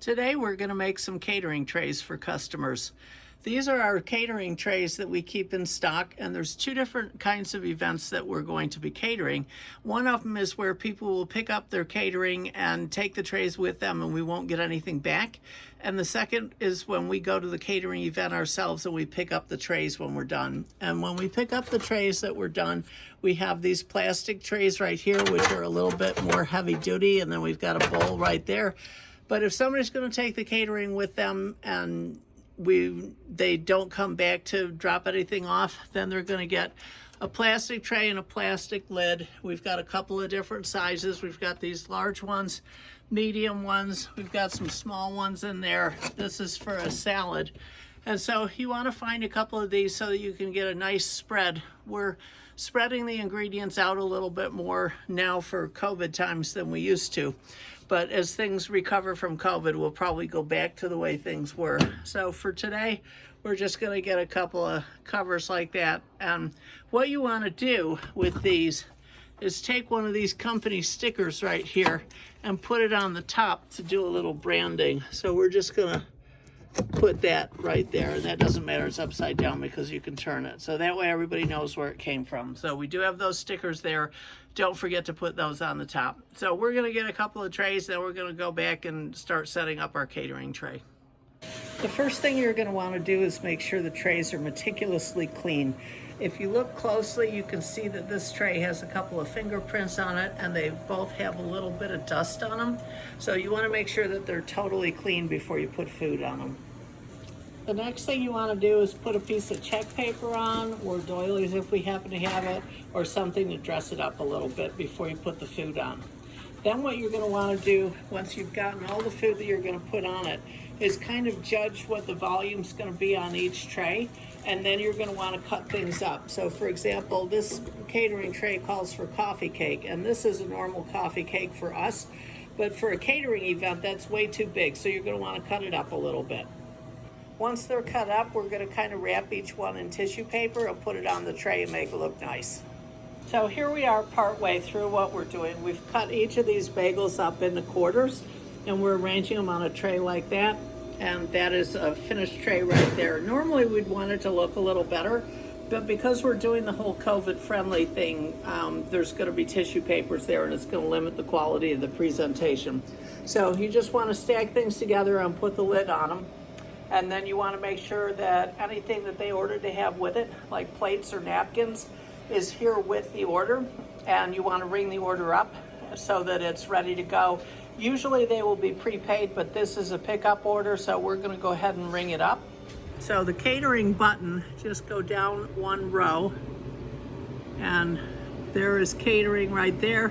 Today we're going to make some catering trays for customers. These are our catering trays that we keep in stock, and there's two different kinds of events that we're going to be catering. One of them is where people will pick up their catering and take the trays with them and we won't get anything back. And the second is when we go to the catering event ourselves and we pick up the trays when we're done. And when we pick up the trays that we're done, we have these plastic trays right here, which are a little bit more heavy duty, and then we've got a bowl right there. But if somebody's going to take the catering with them and they don't come back to drop anything off, then they're going to get a plastic tray and a plastic lid. We've got a couple of different sizes. We've got these large ones, medium ones. We've got some small ones in there. This is for a salad. And so you want to find a couple of these so that you can get a nice spread. We're spreading the ingredients out a little bit more now for COVID times than we used to. But as things recover from COVID, we'll probably go back to the way things were. So for today, we're just going to get a couple of covers like that. And what you want to do with these is take one of these company stickers right here and put it on the top to do a little branding. So we're just going to put that right there, and that doesn't matter, it's upside down because you can turn it, so that way everybody knows where it came from. So we do have those stickers there. Don't forget to put those on the top. So we're going to get a couple of trays, then we're going to go back and start setting up our catering tray. The first thing you're going to want to do is make sure the trays are meticulously clean. If you look closely, you can see that this tray has a couple of fingerprints on it, and they both have a little bit of dust on them. So you want to make sure that they're totally clean before you put food on them. The next thing you want to do is put a piece of check paper on, or doilies if we happen to have it, or something to dress it up a little bit before you put the food on. Then what you're going to want to do, once you've gotten all the food that you're going to put on it, is kind of judge what the volume's going to be on each tray, and then you're going to want to cut things up. So for example, this catering tray calls for coffee cake, and this is a normal coffee cake for us, but for a catering event, that's way too big, so you're going to want to cut it up a little bit. Once they're cut up, we're going to kind of wrap each one in tissue paper and put it on the tray and make it look nice. So here we are partway through what we're doing. We've cut each of these bagels up into quarters, and we're arranging them on a tray like that, and that is a finished tray right there. Normally we'd want it to look a little better, but because we're doing the whole COVID-friendly thing, there's going to be tissue papers there, and it's going to limit the quality of the presentation. So you just want to stack things together and put the lid on them. And then you want to make sure that anything that they ordered to have with it, like plates or napkins, is here with the order. And you want to ring the order up so that it's ready to go. Usually they will be prepaid, but this is a pickup order, so we're going to go ahead and ring it up. So the catering button, just go down one row, and there is catering right there.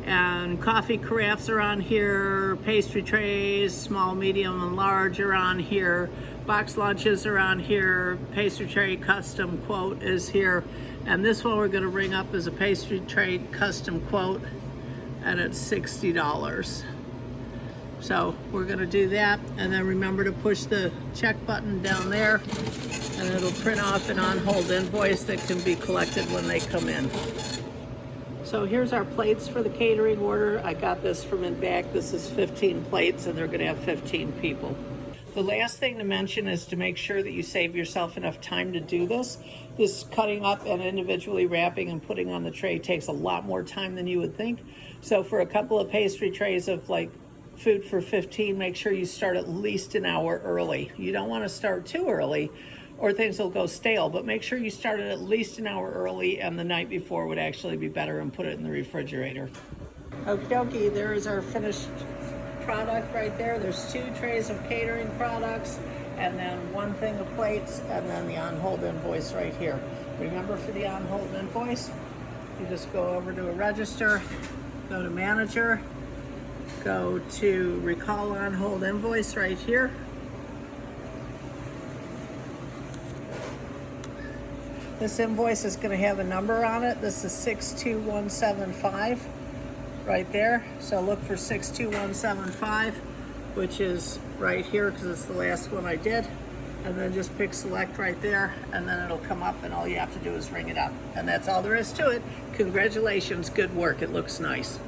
And coffee carafes are on here, pastry trays, small, medium, and large are on here, box lunches are on here, pastry tray custom quote is here, and this one we're going to ring up as a pastry tray custom quote, and it's $60. So we're going to do that, and then remember to push the check button down there, and it'll print off an on-hold invoice that can be collected when they come in. So here's our plates for the catering order. I got this from in back. This is 15 plates, and they're going to have 15 people. The last thing to mention is to make sure that you save yourself enough time to do this. This cutting up and individually wrapping and putting on the tray takes a lot more time than you would think. So for a couple of pastry trays of like food for 15, make sure you start at least an hour early. You don't want to start too early, or things will go stale, but make sure you start it at least an hour early, and the night before would actually be better, and put it in the refrigerator. Okie dokie, there is our finished product right there. There's 2 trays of catering products, and then 1 thing of plates, and then the on-hold invoice right here. Remember, for the on-hold invoice, you just go over to a register, go to manager, go to recall on-hold invoice right here. This invoice is going to have a number on it. This is 62175 right there. So look for 62175, which is right here because it's the last one I did. And then just pick select right there, and then it'll come up, and all you have to do is ring it up. And that's all there is to it. Congratulations, good work. It looks nice.